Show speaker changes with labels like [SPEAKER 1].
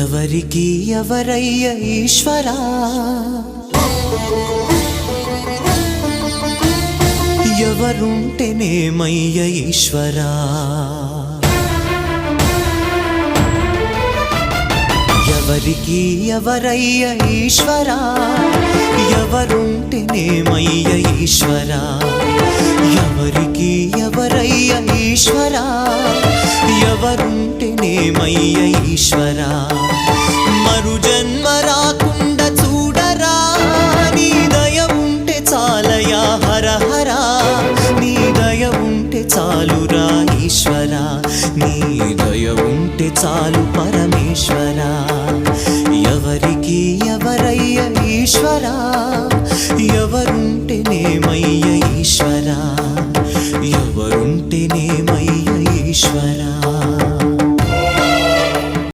[SPEAKER 1] ఎవరికి ఎవరయ్య ఈశ్వరా ఎవరుంటేనేమయ్య ఈశ్వరా ఎవరికి ఎవరయ్య ఈశ్వరా ఎవరుంటేనేమయ్య ఈశ్వరా ఎవరికి ఎవరయ్య ఈశ్వరా ఎవరుంటేనేమయ్య ఈశ్వరా మరు జన్మ రాకుండా చూడరా నీ దయ ఉంటే చాలయా హర హర నీ దయ ఉంటే చాలురా ఈశ్వరా నీ దయ ఉంటే చాలు పరమేశ్వరా ఎవరికి ఎవరయ్య ఈశ్వరా ఎవరుంటేనేమయ్య ఈశ్వరా ఎవరుంటేనేమయ్య ఈశ్వరా